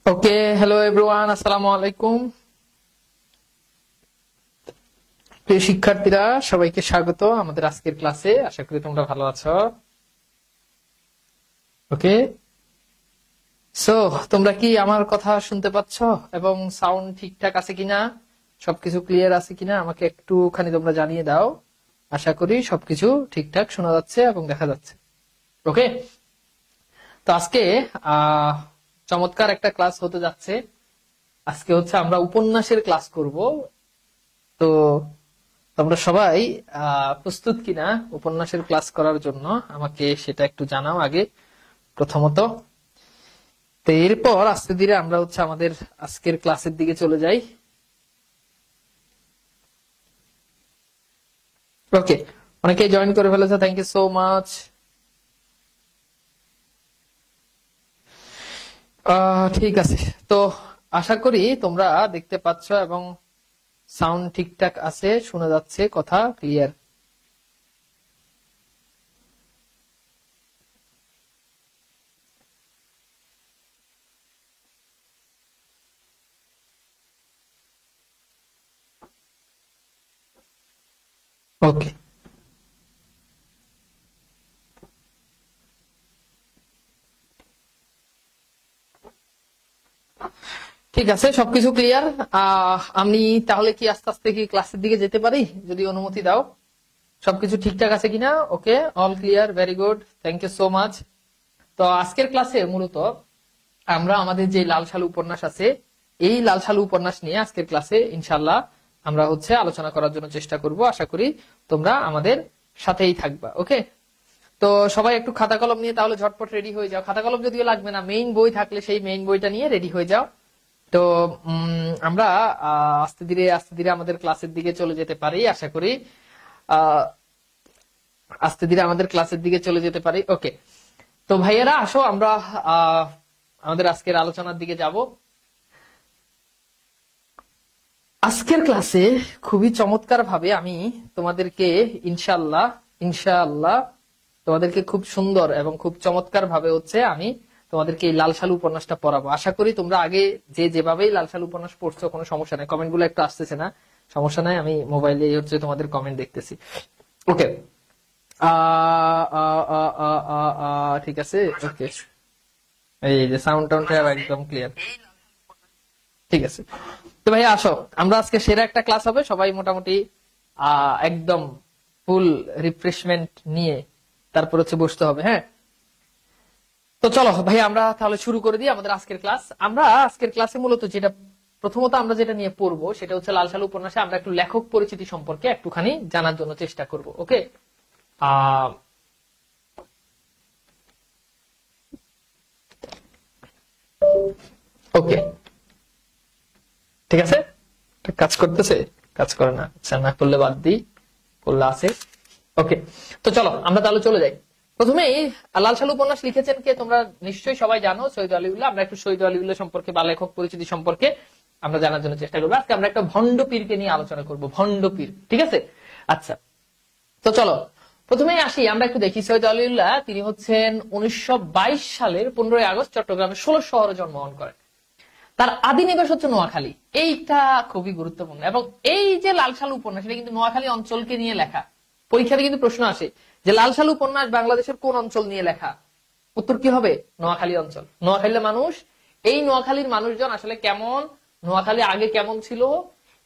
ওকে, hello everyone, আসসালামু আলাইকুম। প্রিয় শিক্ষার্থীরা, সবাইকে স্বাগত আমাদের আজকের ক্লাসে। আশা করি তোমরা ভালো আছো। ওকে, সো তোমরা কি আমার কথা শুনতে পাচ্ছ এবং সাউন্ড ঠিকঠাক আছে কিনা, সবকিছু ক্লিয়ার আছে কিনা আমাকে একটুখানি তোমরা জানিয়ে দাও। আশা করি সবকিছু ঠিকঠাক শোনা যাচ্ছে এবং দেখা যাচ্ছে। ওকে, তো আজকে আহ চমৎকার একটা ক্লাস হতে যাচ্ছে। আজকে হচ্ছে আমরা উপন্যাসের ক্লাস করব। তো তোমরা সবাই প্রস্তুত কিনা উপন্যাসের ক্লাস করার জন্য আমাকে সেটা একটু জানাও আগে প্রথমত। তো এরপর আস্তে ধীরে আমরা হচ্ছে আমাদের আজকের ক্লাসের দিকে চলে যাই। ওকে, অনেকেই জয়েন করে ফেলেছে, থ্যাংক ইউ সো মাচ। ঠিক আছে, তো আশা করি তোমরা দেখতে পাচ্ছ এবং সাউন্ড ঠিকঠাক আছে, শোনা যাচ্ছে, কথা ক্লিয়ার। ওকে, ঠিক আছে, সবকিছু ক্লিয়ার। আমি তাহলে কি আস্তে আস্তে কি ক্লাসের দিকে যেতে পারি, যদি অনুমতি দাও? সবকিছু ঠিকঠাক আছে কিনা? Okay, all clear, very good, thank you so much. তো আজকের ক্লাসে মূলত আমরা আমাদের যে লাল সালু উপন্যাস আছে, এই লাল সালু উপন্যাস নিয়ে আজকের ক্লাসে ইনশাল্লাহ আমরা হচ্ছে আলোচনা করার জন্য চেষ্টা করব। আশা করি তোমরা আমাদের সাথেই থাকবা। ওকে, তো সবাই একটু খাতা কলম নিয়ে তাহলে ঝটপট রেডি হয়ে যাও। খাতা কলম যদিও লাগবে না, মেইন বই থাকলে সেই মেইন বইটা নিয়ে রেডি হয়ে যাও। তো আমরা আস্তে ধীরে আমাদের ক্লাসের দিকে চলে যেতে পারি, আশা করি আস্তে ধীরে আমাদের ক্লাসের দিকে চলে যেতে পারি। ওকে, তো ভাইয়েরা আসো আমরা আমাদের আজকের আলোচনার দিকে যাব। আজকের ক্লাসে খুবই চমৎকার ভাবে আমি তোমাদেরকে ইনশাআল্লাহ ইনশাআল্লাহ তোমাদেরকে খুব সুন্দর এবং খুব চমৎকার ভাবে হচ্ছে আমি তোমাদেরকে এই লাল সালু উপন্যাসটা পড়াবো। আশা করি তোমরা আগে যেভাবেই লাল সালু উপন্যাস পড়ছো কোনো সমস্যা নাই। কমেন্ট গুলো একটু আসতেছে না, সমস্যা নাই, আমি মোবাইলে হচ্ছে তোমাদের কমেন্ট দেখতেছি। ওকে, ঠিক আছে। ওকে, এই যে সাউন্ড টাউন্ড একদম ক্লিয়ার, ঠিক আছে। তো ভাই আসো, আমরা আজকে সেরা একটা ক্লাস হবে, সবাই মোটামুটি একদম ফুল রিফ্রেশমেন্ট নিয়ে তারপর হচ্ছে বসতে হবে। হ্যাঁ, তো চলো ভাই আমরা তাহলে শুরু করে দিই আমাদের আজকের ক্লাস। আমরা আজকের ক্লাসে মূলত যেটা প্রথমত আমরা যেটা নিয়ে পড়বো সেটা হচ্ছে লাল সালু উপন্যাসে আমরা একটু লেখক পরিচিতি সম্পর্কে একটুখানি জানার জন্য চেষ্টা করব। ওকে, আহ ওকে, ঠিক আছে, কাজ করতেছে, কাজ করে না, আচ্ছা না করলে বাদ দিই, করলে আছে। ওকে, তো চলো আমরা তাহলে চলে যাই। প্রথমেই লাল সালু উপন্যাস লিখেছেন কে তোমরা নিশ্চয়ই সবাই জানো, সৈয়দ আলিউল্লাহ। আমরা একটু সৈয়দ আলিউল্লাহ সম্পর্কে বা লেখক পরিচিতি সম্পর্কে আমরা জানার জন্য চেষ্টা করবো। আজকে আমরা একটা ভণ্ড পীরকে নিয়ে আলোচনা করব, ভণ্ড পীর, ঠিক আছে। আচ্ছা, তো চলো প্রথমেই আসি, আমরা একটু দেখি সৈয়দ আলিউল্লাহ তিনি হচ্ছেন 1922 সালের 15ই আগস্ট চট্টগ্রামের 16 শহরে জন্মগ্রহণ করেন। তার আদি নিবাস হচ্ছে নোয়াখালী, এইটা খুবই গুরুত্বপূর্ণ। এবং এই যে লাল সালু উপন্যাস, এটা কিন্তু নোয়াখালী অঞ্চলকে নিয়ে লেখা। পরীক্ষাতে কিন্তু প্রশ্ন আসে যে লাল সালু উপন্যাস বাংলাদেশের কোন অঞ্চল নিয়ে লেখা, উত্তর কি হবে? নোয়াখালী অঞ্চল। নোয়াখালীর মানুষ, এই নোয়াখালীর মানুষজন আসলে কেমন, নোয়াখালী আগে কেমন ছিল,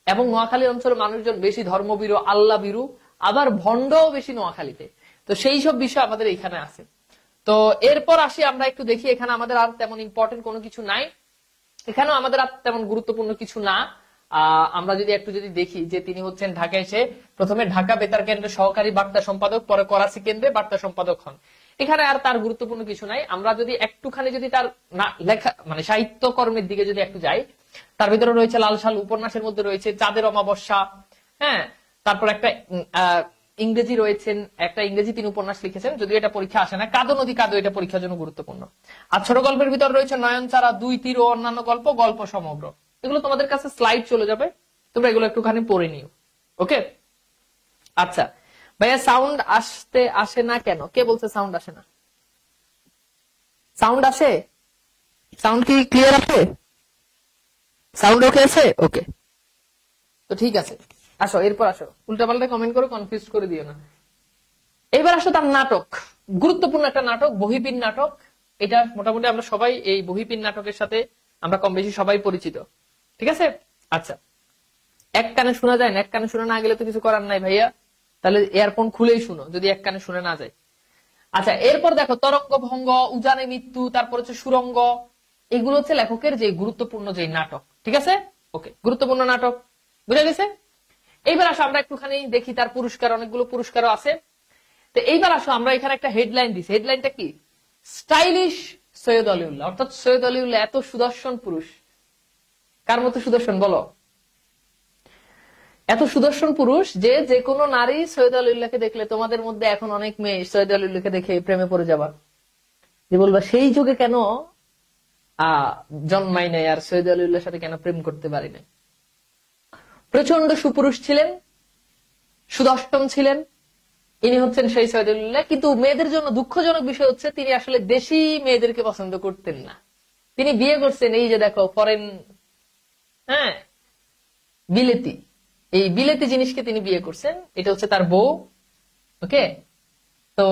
এবং নোয়াখালী অঞ্চলের মানুষজন বেশি ধর্মভীরু, আল্লাহ ভীরু, আবার ভণ্ডও বেশি নোয়াখালীতে। তো সেই সব বিষয় আমাদের এখানে আছে। তো এরপর আসি আমরা একটু দেখি, এখানে আমাদের আর তেমন ইম্পর্টেন্ট কোনো কিছু নাই, এখানেও আমাদের আর তেমন গুরুত্বপূর্ণ কিছু না। আমরা যদি একটু দেখি যে তিনি হচ্ছেন ঢাকা এসে প্রথমে ঢাকা বেতার কেন্দ্রের সহকারী বার্তা সম্পাদক, পরে করাচি কেন্দ্রে বার্তা সম্পাদক হন। এখানে আর তার গুরুত্বপূর্ণ কিছু নাই। আমরা যদি একটুখানি তার লেখা মানে সাহিত্য কর্মের দিকে যদি একটু যাই, তার ভিতরে রয়েছে লাল সালু উপন্যাসের মধ্যে রয়েছে চাঁদের অমাবস্যা, হ্যাঁ, তারপর একটা ইংরেজি রয়েছেন, একটা ইংরেজি তিনি উপন্যাস লিখেছেন, যদিও এটা পরীক্ষা আসে না, কাদো নদী কাদো, এটা পরীক্ষার জন্য গুরুত্বপূর্ণ। আর ছোট গল্পের ভিতর রয়েছে নয়নচারা, দুই তীর ও অন্যান্য গল্প, গল্প সমগ্র। এগুলো তোমাদের কাছে স্লাইড চলে যাবে, তোমরা এগুলো একটুখানি পড়ে নিও। ওকে, আচ্ছা ভাইয়া সাউন্ড আসে না কেন? কে বলছে সাউন্ড আসে না? সাউন্ড আসে, সাউন্ড কি ক্লিয়ার আসে? সাউন্ড ওকে আছে? ওকে, তো ঠিক আছে। আসো এরপর আসো, উল্টাপাল্টা কমেন্ট করে কনফিউজ করে দিও না। এবার আসো তার নাটক, গুরুত্বপূর্ণ একটা নাটক, বহিপিন নাটক। এটা মোটামুটি আমরা সবাই এই বহিপিন নাটকের সাথে আমরা কম বেশি সবাই পরিচিত, ঠিক আছে? আচ্ছা, এক কানে শোনা যায় না, এক কানে শোনা না গেলে তো কিছু করার নাই ভাইয়া, তাহলে ইয়ারফোন খুলেই শুনো যদি এক কানে শুনে না যায়। আচ্ছা, এরপর দেখো তরঙ্গ ভঙ্গ, উজানে মৃত্যু, তারপর হচ্ছে সুরঙ্গ, এগুলো হচ্ছে লেখকের যে গুরুত্বপূর্ণ যে নাটক, ঠিক আছে? ওকে, গুরুত্বপূর্ণ নাটক বুঝা গেছে। এইবার আসো আমরা একটুখানি দেখি তার পুরস্কার, অনেকগুলো পুরস্কারও আছে। তো এইবার আসো আমরা এখানে একটা হেডলাইন দিছি, হেডলাইনটা কি? স্টাইলিশ সৈয়দ আলিউল্লাহ, অর্থাৎ সৈয়দ আলিউল্লাহ এত সুদর্শন পুরুষ। কার মতো সুদর্শন বলো? এত সুদর্শন পুরুষ যে যে কোনো নারী সৈয়দ আলিউল্লাহকে দেখলে, তোমাদের মধ্যে এখন অনেক মেয়ে সৈয়দ আলিউল্লাহকে দেখে প্রেমে পড়ে যাবা, যে বলবা সেই যুগে কেন জন্মাই নাই, আর সৈয়দ আলিউল্লাহর সাথে কেন প্রেম করতে পারি নাই। প্রচন্ড সুপুরুষ ছিলেন, সুদর্শন ছিলেন, ইনি হচ্ছেন সেই সৈয়দ আলিউল্লাহ। কিন্তু মেয়েদের জন্য দুঃখজনক বিষয় হচ্ছে তিনি আসলে দেশি মেয়েদেরকে পছন্দ করতেন না। তিনি বিয়ে করছেন এই যে দেখো ফরেন, হ্যাঁ বিলেতি, এই বিলেতি জিনিসকে তিনি বিয়ে করছেন, এটা হচ্ছে তার বউ। ওকে, তো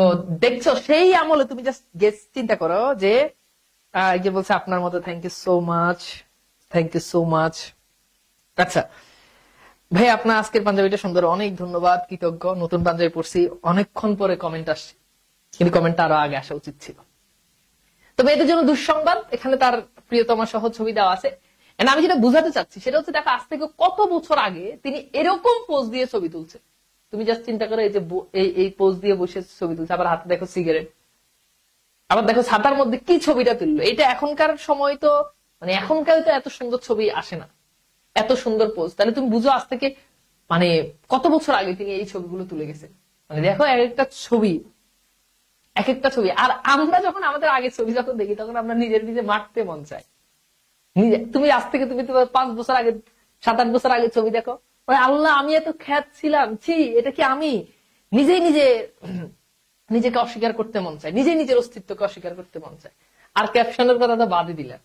দেখছো সেই আমলে তুমি জাস্ট গেস চিন্তা করো যে এই যে বলছে আপনার মতো, thank you so much, thank you so much. আচ্ছা ভাই, আপনার আজকের পাঞ্জাবিটা সুন্দর, অনেক ধন্যবাদ, কৃতজ্ঞ। নতুন পাঞ্জাবি পড়ছি, অনেকক্ষণ পরে কমেন্ট আসছে, কিন্তু কমেন্টটা আরো আগে আসা উচিত ছিল। তবে এদের জন্য দুঃসংবাদ, এখানে তার প্রিয়তমা সহ ছবি দেওয়া আছে। আমি যেটা বুঝাতে চাচ্ছি সেটা হচ্ছে, দেখো আজ থেকে কত বছর আগে তিনি এরকম পোজ দিয়ে ছবি তুলছে। তুমি জাস্ট চিন্তা করো, এই যে এই পোজ দিয়ে বসে ছবি তুলছে, আবার হাতে দেখো সিগারেট, আবার দেখো ছাতার মধ্যে কি ছবিটা তুললো। এটা এখনকার সময় তো, মানে এখনকার তো এত সুন্দর ছবি আসে না, এত সুন্দর পোজ। তাহলে তুমি বুঝো আজ থেকে মানে কত বছর আগে তিনি এই ছবিগুলো তুলে গেছেন। মানে দেখো এক একটা ছবি, এক একটা ছবি। আর আমরা যখন আমাদের আগের ছবি যখন দেখি, তখন আমরা নিজের নিজে মারতে মন চায়। তুমি আজ থেকে তুমি 5 বছর আগে, 7-8 বছর আগে ছবি দেখো, আল্লাহ আমি এত খ্যাত ছিলাম, ছি এটা কি আমি? নিজেই নিজেকে অস্বীকার করতে মন চায়, নিজেই নিজের অস্তিত্বকে অস্বীকার করতে মন চায়। আর ক্যাপশনের কথা তো বাদই দিলাম।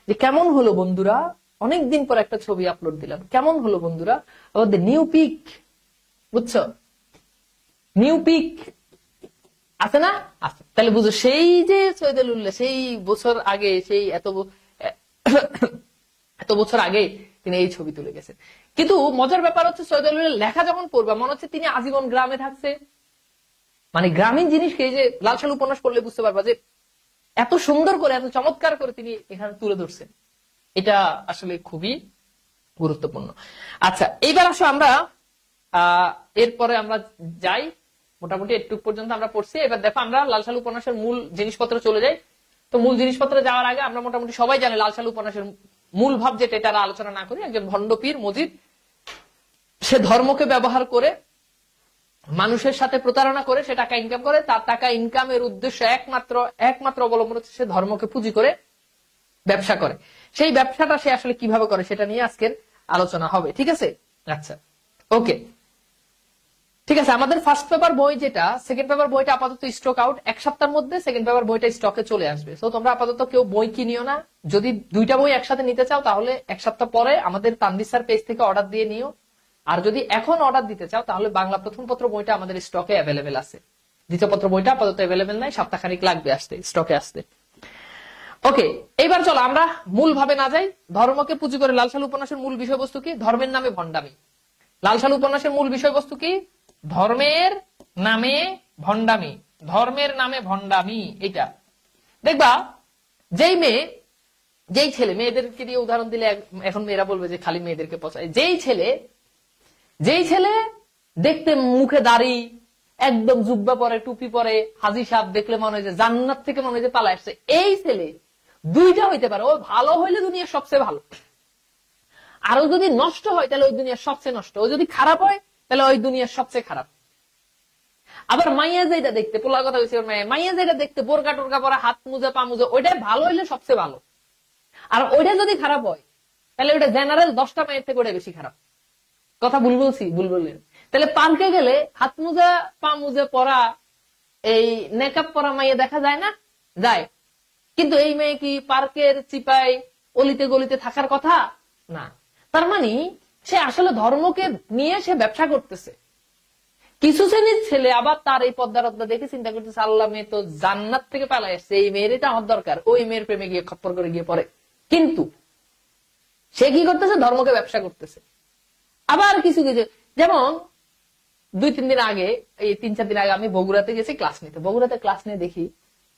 যে কেমন হলো বন্ধুরা, অনেকদিন পর একটা ছবি আপলোড দিলাম, কেমন হলো বন্ধুরা, আমাদের নিউ পিক, বুঝছো? নিউ পিক আছে না? আছে। তাহলে বুঝো সেই যে সৈয়দ আলিউল্লাহ সেই বছর আগে, সেই এত বছর আগে তিনি এই ছবি তুলে গেছেন। কিন্তু মজার ব্যাপার হচ্ছে, সৈয়দ আলিউল্লাহ লেখা যখন পড়বা মনে হচ্ছে তিনি আজীবন গ্রামে থাকছে। মানে গ্রামীণ জিনিসকে এই যে লাল সালু উপন্যাস পড়লে বুঝতে পারবা যে এত সুন্দর করে, এত চমৎকার করে তিনি এখানে তুলে ধরছেন। এটা আসলে খুবই গুরুত্বপূর্ণ। আচ্ছা, এইবার আসো আমরা এরপরে আমরা যাই, মোটামুটি একটু পর্যন্ত আমরা পড়ছি। এবার দেখো আমরা লাল সালু উপন্যাসের মূল জিনিসপত্র চলে যাই। তো মূল জিনিসপত্রে যাওয়ার আগে আমরা মোটামুটি সবাই জানি লাল সালু উপন্যাসের মূল ভাব যেটা, এটা আলোচনা না করি। একজন ভণ্ডপীর মজিদ, সে ধর্মকে ব্যবহার করে মানুষের সাথে প্রতারণা করে সে টাকা ইনকাম করে। তার টাকা ইনকামের উদ্দেশ্য একমাত্র অবলম্বন হচ্ছে সে ধর্মকে পুঁজি করে ব্যবসা করে। সেই ব্যবসাটা সে আসলে কিভাবে করে সেটা নিয়ে আজকের আলোচনা হবে, ঠিক আছে? আচ্ছা, ওকে, ঠিক আছে। আমাদের ফার্স্ট পেপার বই যেটা, সেকেন্ড পেপার বইটা আপাতত স্টক আউট, 1 সপ্তাহের মধ্যে সেকেন্ড পেপার বইটা স্টকে চলে আসবে। তো তোমরা আপাতত কেউ বই কিনিও না। যদি 2টা বই একসাথে নিতে চাও তাহলে 1 সপ্তাহ পরে আমাদের তানভীর স্যার পেজ থেকে অর্ডার দিয়ে নিও। আর যদি এখন অর্ডার দিতে চাও তাহলে বাংলা প্রথম পত্র বইটা আমাদের স্টকে অ্যাভেলেবেল আছে, দ্বিতীয় পত্র বইটা আপাতত অ্যাভেলেবেল নাই, সপ্তাহখানিক লাগবে আসতে, স্টকে আসতে। ওকে, এইবার চলো আমরা মূল ভাবে না যাই। ধর্মকে পুঁজি করে লাল সালু উপন্যাসের মূল বিষয়বস্তু কি? ধর্মের নামে ভণ্ডামি। লাল সালু উপন্যাসের মূল বিষয়বস্তু কি? ধর্মের নামে ভণ্ডামি, ধর্মের নামে ভণ্ডামি। এটা দেখবা, যেই মেয়ে, যেই ছেলে, মেয়েদেরকে দিয়ে উদাহরণ দিলে এখন মেয়েরা বলবে যে খালি মেয়েদেরকে পচায়। যেই ছেলে দেখতে মুখে দাড়ি, একদম জুব্বা পরে, টুপি পরে, হাজি সাহেব দেখলে মনে হয় যে জান্নাত থেকে মনে হয় যে পালা আসছে, এই ছেলে 2টা হইতে পারে। ও ভালো হইলে দুনিয়ার সবচেয়ে ভালো, আর ও যদি নষ্ট হয় তাহলে ওই দুনিয়ার সবচেয়ে নষ্ট। ও যদি খারাপ হয় তাহলে ওই দুনিয়ার সবচেয়ে খারাপ। আবার মাইয়া যেটা দেখতে, পোলার কথা হয়েছে, মাইয়া যেটা দেখতে বোরকা টোরকা পরা, হাত মুজা পা মুজা, ওইটা ভালো হইলে সবচেয়ে ভালো। আর ওইটা যদি খারাপ হয় তাহলে ওইটা জেনারেল 10টা মেয়ের থেকে ওটা বেশি খারাপ। কথা ভুল বলছি? ভুল বললেন। তাহলে পার্কে গেলে হাত মুজা পা মুজা পরা, এই নেকআপ পরা মাইয়া দেখা যায় না? যায়। কিন্তু এই মেয়ে কি পার্কের চিপায় অলিতে গলিতে থাকার কথা না। তার মানে সে আসলে ধর্মকে নিয়ে সে ব্যবসা করতেছে। কিছু শ্রেণীর ছেলে আবার তার এই পদ্মা দেখে চিন্তা করতেছে, আল্লাহ, মেয়ে তো জান্নাত থেকে পালাই আসছে, এই মেয়ের এটা আমার দরকার, ওই মেয়ের প্রেমে গিয়ে খপ্পর করে গিয়ে পড়ে। কিন্তু সে কি করতেছে? ধর্মকে ব্যবসা করতেছে। আবার কিছু কিছু, যেমন 2-3 দিন আগে, এই 3-4 দিন আগে আমি বগুড়াতে গেছি ক্লাস নিতে। বগুড়াতে ক্লাস নিয়ে দেখি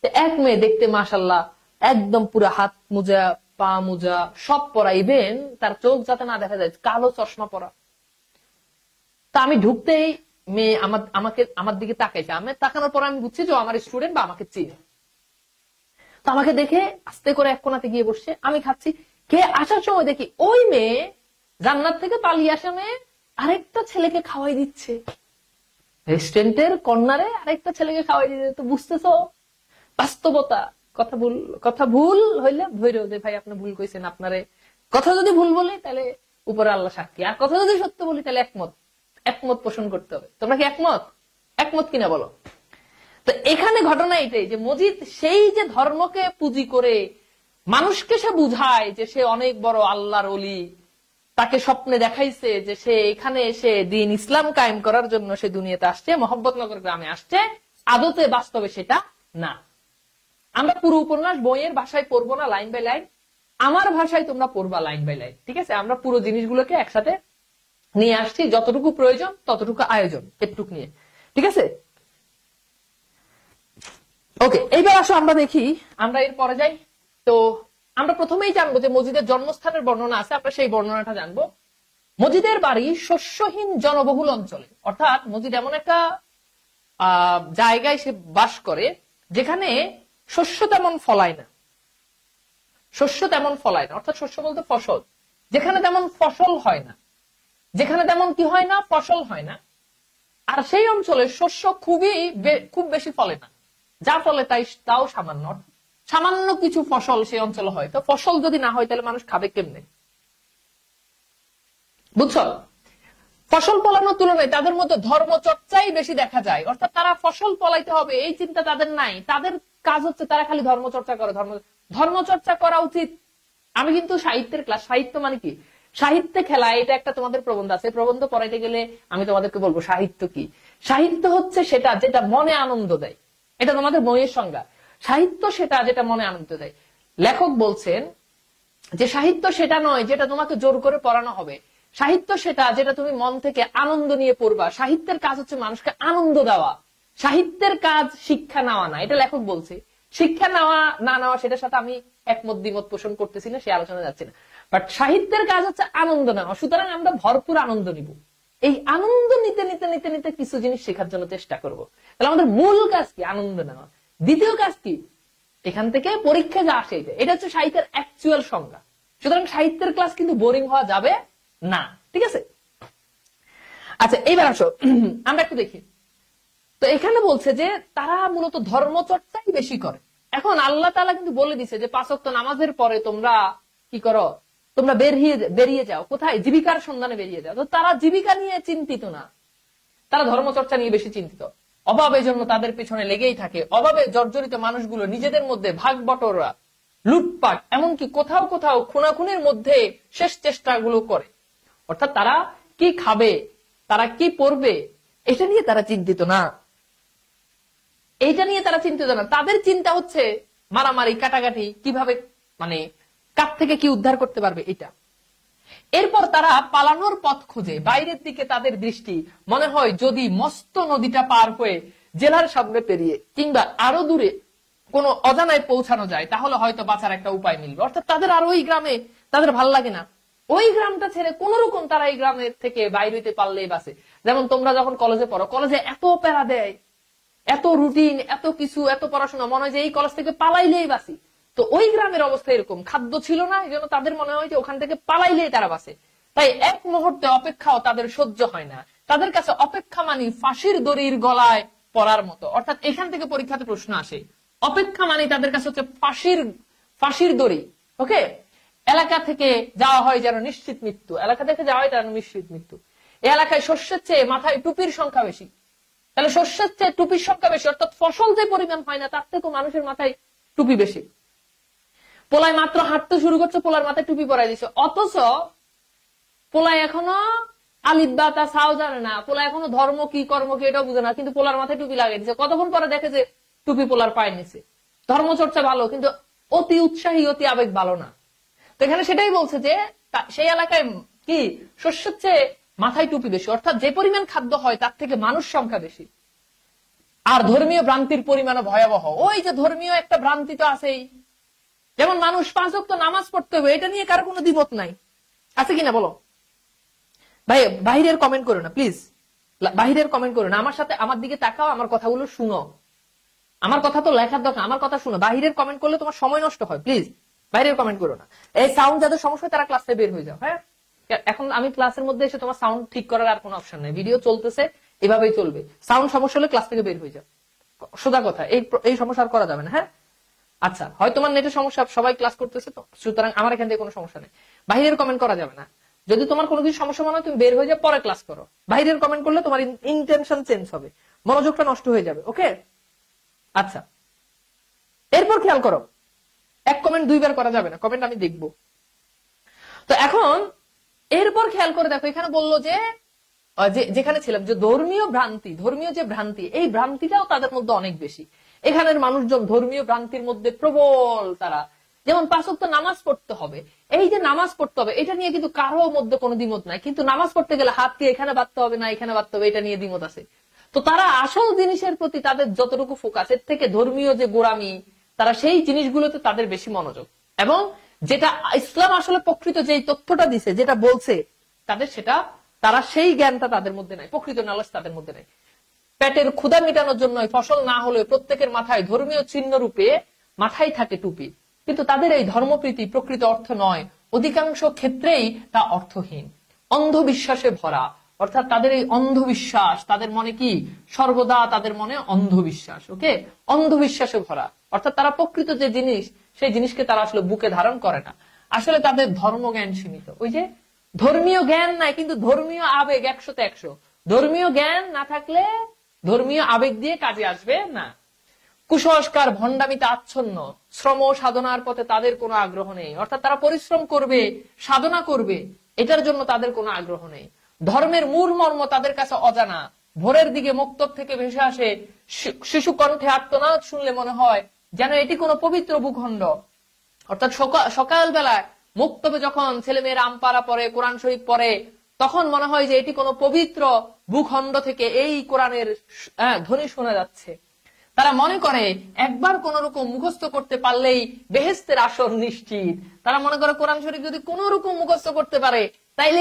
যে এক মেয়ে দেখতে মাশাআল্লাহ একদম পুরো হাত মোজা পা মোজা সব পরা, ইভেন তার চোখ যাতে না দেখা যায় কালো চশমা পরা। তা আমি ঢুকতেই মেয়ে আমার দিকে তাকাইছে। আমি তাকানোর পর আমি বুঝছি যে আমার স্টুডেন্ট বা আমাকে চিনে। তো আমাকে দেখে আস্তে করে এক কোণাতে গিয়ে বসছে, আমি খাচ্ছি। কে আসার সময় দেখি ওই মেয়ে জান্নাত থেকে পালিয়ে আসা মেয়ে আরেকটা ছেলেকে খাওয়াই দিচ্ছে, রেস্টুরেন্টের কর্নারে আরেকটা ছেলেকে খাওয়াই দিচ্ছে। তো বুঝতেছো বাস্তবতা। কথা ভুল হইলে ধৈর্য যে ভাই আপনি ভুল কইছেন, আপনারে কথা যদি ভুল বলি তাহলে উপরে আল্লাহ সাক্ষী, আর কথা যদি সত্য বলি তাহলে একমত পোষণ করতে হবে। তোমরা কি একমত কিনা বলো? তো এখানে ঘটনা এটাই যে মজিদ সেই যে ধর্মকে পুঁজি করে মানুষকে সে বুঝায় যে সে অনেক বড় আল্লাহর ওলি, তাকে স্বপ্নে দেখাইছে যে সে এখানে এসে দিন ইসলাম কায়েম করার জন্য সে দুনিয়াতে আসছে, মোহাম্মদনগর গ্রামে আসছে। আদতে বাস্তবে সেটা না। আমরা পুরো উপন্যাস বইয়ের ভাষায় পড়বো না, লাইন বাই লাইন। আমার ভাষায় তোমরা পড়বা লাইন বাই লাইন, ঠিক আছে? আমরা পুরো জিনিসগুলোকে একসাথে নিয়ে আসছি, যতটুকু প্রয়োজন ততটুকু আয়োজন, এটুকু নিয়ে, ঠিক আছে? ওকে, এইবার আসো আমরা দেখি, আমরা এর পরে যাই। তো আমরা প্রথমেই জানবো যে মসজিদের জন্মস্থানের বর্ণনা আছে, আমরা সেই বর্ণনাটা জানবো। মসজিদের বাড়ি শস্যহীন জনবহুল অঞ্চলে, অর্থাৎ মসজিদ এমন একটা জায়গায় সে বাস করে যেখানে শস্য তেমন ফলায় না। অর্থাৎ শস্য বলতে ফসল, যেখানে তেমন ফসল হয় না, যেখানে তেমন কি হয় না, ফসল হয় না। আর সেই অঞ্চলে শস্য খুব বেশি ফলে না, যা ফলে তাও সামান্য কিছু ফসল সেই অঞ্চলে হয়। তো ফসল যদি না হয় তাহলে মানুষ খাবে কেমনে? বুঝছো? ফসল ফলানোর তুলনায় তাদের মধ্যে ধর্মচর্চাই বেশি দেখা যায়। অর্থাৎ তারা ফসল ফলাইতে হবে এই চিন্তা তাদের নাই, তাদের কাজ হচ্ছে তারা খালি ধর্মচর্চা করে। ধর্মচর্চা করা উচিত। আমি কিন্তু সাহিত্যের ক্লাস, সাহিত্য মানে কি, সাহিত্যে খেলা, এটা একটা তোমাদের প্রবন্ধ আছে, প্রবন্ধ পড়াইতে গেলে আমি তোমাদেরকে বলবো সাহিত্য কি। সাহিত্য হচ্ছে সেটা যেটা মনে আনন্দ দেয়, এটা তোমাদের বইয়ের সংজ্ঞা। সাহিত্য সেটা যেটা মনে আনন্দ দেয়। লেখক বলছেন যে সাহিত্য সেটা নয় যেটা তোমাকে জোর করে পড়ানো হবে, সাহিত্য সেটা যেটা তুমি মন থেকে আনন্দ নিয়ে পড়বা। সাহিত্যের কাজ হচ্ছে মানুষকে আনন্দ দেওয়া, সাহিত্যের কাজ শিক্ষা নেওয়া না, এটা লেখক বলছে। শিক্ষা নেওয়া না নেওয়া সেটার সাথে আমি একমত দ্বিমত পোষণ করতেছি না, সে আলোচনা যাচ্ছে না। বাট সাহিত্যের কাজ হচ্ছে আনন্দ নেওয়া, সুতরাং আমরা ভরপুর আনন্দ নিব। এই আনন্দ নিতে নিতে নিতে নিতে কিছু জিনিস শেখার জন্য চেষ্টা করব। তাহলে আমাদের মূল কাজ কি? আনন্দ নেওয়া। দ্বিতীয় কাজ কি? এখান থেকে পরীক্ষা যা আসে এটা হচ্ছে সাহিত্যের অ্যাকচুয়াল সংজ্ঞা। সুতরাং সাহিত্যের ক্লাস কিন্তু বোরিং হওয়া যাবে না, ঠিক আছে? আচ্ছা, এইবার আসো আমরা একটু দেখি। তো এখানে বলছে যে তারা মূলত ধর্মচর্চাই বেশি করে। এখন আল্লাহ তাআলা কিন্তু বলে দিছে যে 5 ওয়াক্ত নামাজের পরে তোমরা কি করো? তোমরা বেরিয়ে যাও। কোথায়? জীবিকার সন্ধানে বেরিয়ে যাও। তো তারা জীবিকা নিয়ে চিন্তিত না, তারা ধর্মচর্চা নিয়ে বেশি চিন্তিত। অভাবের জন্য তাদের পেছনে লেগেই থাকে। অভাবে জর্জরিত মানুষগুলো নিজেদের মধ্যে ভাগ বটরা, লুটপাট, এমনকি কোথাও কোথাও খুনাখুনির মধ্যে শেষ চেষ্টাগুলো করে। অর্থাৎ তারা কি খাবে, তারা কি পরবে, এটা নিয়ে তারা চিন্তিত না। তাদের চিন্তা হচ্ছে মারামারি, কাটাকাটি, কিভাবে মানে কার থেকে কি উদ্ধার করতে পারবে এটা। এরপর তারা পালানোর পথ খুঁজে, বাইরের দিকে তাদের দৃষ্টি। মনে হয় যদি মস্ত নদীটা পার হয়ে জেলার সামনে পেরিয়ে কিংবা আরো দূরে কোনো অজানায় পৌঁছানো যায় তাহলে হয়তো বাঁচার একটা উপায় মিলবে। অর্থাৎ তাদের আর ওই গ্রামে তাদের ভাল লাগে না, ওই গ্রামটা ছেড়ে কোন রকম তারা এই গ্রামের থেকে বাইরে হইতে পারলেই বাঁচে। যেমন তোমরা যখন কলেজে পড়ো, কলেজে এত প্যারা দেয়, এত রুটিন, এত কিছু, এত পড়াশোনা, মনে হয় যে এই কলেজ থেকে পালাইলেই বাঁচি। তো ওই গ্রামের অবস্থা এরকম, খাদ্য ছিল না, এই জন্য তাদের মনে হয় যে ওখান থেকে পালাইলেই তারা বাঁচে। তাই এক মুহূর্তে অপেক্ষাও তাদের সহ্য হয় না। তাদের কাছে অপেক্ষা মানে ফাঁসির দড়ির গলায় পড়ার মতো। অর্থাৎ এখান থেকে পরীক্ষাতে প্রশ্ন আসে, অপেক্ষা মানে তাদের কাছে হচ্ছে ফাঁসির দড়ি। ওকে, এলাকা থেকে যাওয়া হয় যেন নিশ্চিত মৃত্যু, এলাকা থেকে যাওয়া হয় যেন নিশ্চিত মৃত্যু। এই এলাকায় শস্যের চেয়ে মাথায় টুপির সংখ্যা বেশি। তাহলে শস্যের চেয়ে টুপির সংখ্যা বেশি, অর্থাৎ ফসল যে পরিমাণ হয় না তার থেকেও মানুষের মাথায় টুপি বেশি। পোলায় মাত্র হাঁটতে শুরু করছে, পোলার মাথায় টুপি পরাই দিছে, অথচ পোলায় এখনো আলিফ বা তা সাও জানে না, পোলা এখনো ধর্ম কি কর্ম কি এটাও বুঝে না, কিন্তু পোলার মাথায় টুপি লাগিয়ে দিচ্ছে। কতক্ষণ পরে দেখে যে টুপি পোলার পায়ে নিছে। ধর্ম চর্চা ভালো, কিন্তু অতি উৎসাহী অতি আবেগ ভালো না। তো এখানে সেটাই বলছে যে সেই এলাকায় কি শস্যের চেয়ে মাথায় টুপি বেশি, অর্থাৎ যে পরিমাণ খাদ্য হয় তার থেকে মানুষ সংখ্যা বেশি। আর ধর্মীয় ভ্রান্তির পরিমাণও ভয়াবহ। ওই যে ধর্মীয় একটা ভ্রান্তি তো আছেই, যেমন মানুষ 5 ওয়াক্ত নামাজ পড়তে হবে, এটা নিয়ে কারো কোনো দ্বিমত নাই, আছে কিনা বলো? ভাই বাহিরের কমেন্ট করো না প্লিজ, বাহিরের কমেন্ট করো না, আমার সাথে আমার দিকে তাকাও, আমার কথাগুলো শুনো। আমার কথা তো লেখার দরকার, আমার কথা শুনো। বাহিরের কমেন্ট করলে তোমার সময় নষ্ট হয়, প্লিজ বাইরের কমেন্ট করো না। এই সাউন্ড যাদের সমস্যা তারা ক্লাসে বের হয়ে যাও। হ্যাঁ, এখন আমি ক্লাসের মধ্যে এসে তোমার সাউন্ড ঠিক করার আর কোনো অপশন নেই, ভিডিও চলতেছে, এভাবেই চলবে। সাউন্ড সমস্যা হলে ক্লাস থেকে বের হয়ে যাও, সোজা কথা। এই সমস্যা আর করা যাবে না। হ্যাঁ আচ্ছা, হয় তোমার নেটের সমস্যা, সবাই ক্লাস করতেছে তো, সুতরাং আমার এখান থেকে কোনো সমস্যা নেই। বাহিরের কমেন্ট করা যাবে না। যদি তোমার কোনো কিছু সমস্যা মনে হয় তুমি বের হয়ে যাও, পরে ক্লাস করো। বাহিরের কমেন্ট করলে তোমার ইন্টেনশন চেঞ্জ হবে, মনোযোগটা নষ্ট হয়ে যাবে। ওকে আচ্ছা, এরপর খেয়াল করো, এক কমেন্ট 2 বার করা যাবে না, কমেন্ট আমি দেখবো। তো এখন এরপর খেয়াল করে দেখো, এখানে বললো যে যেখানে ছিলাম যে ধর্মীয় ভ্রান্তি, ধর্মীয় যে ভ্রান্তি, এই ভ্রান্তিটাও তাদের মধ্যে অনেক বেশি। এখানের মানুষজন ধর্মীয় ভ্রান্তির মধ্যে প্রবল। তারা যেমন 5 ওয়াক্ত নামাজ পড়তে হবে, এই যে নামাজ পড়তে হবে এটা নিয়ে কিন্তু কারো মধ্যে কোনো দ্বিমত নাই, কিন্তু নামাজ পড়তে গেলে হাত দিয়ে এখানে বাঁধতে হবে না এখানে বাঁধতে হবে, এটা নিয়ে দ্বিমত আছে। তো তারা আসল জিনিসের প্রতি তাদের যতটুকু ফোকাস, এর থেকে ধর্মীয় যে গোড়ামি, তারা সেই জিনিসগুলোতে তাদের বেশি মনোযোগ। এবং যেটা ইসলাম আসলে প্রকৃত যে তথ্যটা দিছে, যেটা বলছে তাদের, সেটা তারা সেই জ্ঞানটা তাদের মধ্যে নাই, প্রকৃত নলেজ তাদের মধ্যে নাই। পেটের ক্ষুধা মেটানোর জন্য ফসল না হলে প্রত্যেকের মাথায় ধর্মীয় চিহ্ন রূপে মাথায় থাকে টুপি, কিন্তু তাদের এই ধর্মপ্রীতি প্রকৃত অর্থ নয়, অধিকাংশ ক্ষেত্রেই তা অর্থহীন, অন্ধবিশ্বাসে ভরা। অর্থাৎ তাদের এই অন্ধবিশ্বাস, তাদের মনে কি সর্বদা তাদের মনে অন্ধবিশ্বাস। ওকে, অন্ধবিশ্বাসে ভরা, অর্থাৎ তারা প্রকৃত যে জিনিস সেই জিনিসকে তারা আসলে বুকে ধারণ করে না। আসলে তাদের ধর্মজ্ঞান সীমিত। ওই যে ধর্মীয় জ্ঞান নাই, কিন্তু ধর্মীয় আবেগ 100তে 100। ধর্মীয় জ্ঞান না থাকলে ধর্মীয় আবেগ দিয়ে কাজে আসবে না। কুসংস্কার ভণ্ডামিতে আচ্ছন্ন, শ্রম সাধনার পথে তাদের কোনো আগ্রহ নেই। অর্থাৎ তারা পরিশ্রম করবে, সাধনা করবে, এটার জন্য তাদের কোনো আগ্রহ নেই। ধর্মের মূল মর্ম তাদের কাছে অজানা। ভোরের দিকে মুক্তব থেকে ভেসে আসে শিশু কণ্ঠে আর্তনাদ, শুনলে মনে হয় যেন এটি কোনো পবিত্র ভূখণ্ড। অর্থাৎ সকালবেলায় মুক্তবে যখন ছেলে মেয়েরা আমপারা পড়ে, কোরআন শরীফ পড়ে, তখন মনে হয় যে এটি কোনো পবিত্র ভূখণ্ড থেকে এই কোরআনের ধ্বনি শোনা যাচ্ছে। তারা মনে করে একবার কোন রকম মুখস্থ করতে পারলেই বেহেশতের আসর নিশ্চিত। তারা মনে করে কোরআন শরীফ যদি কোন রকম মুখস্থ করতে পারে তাইলে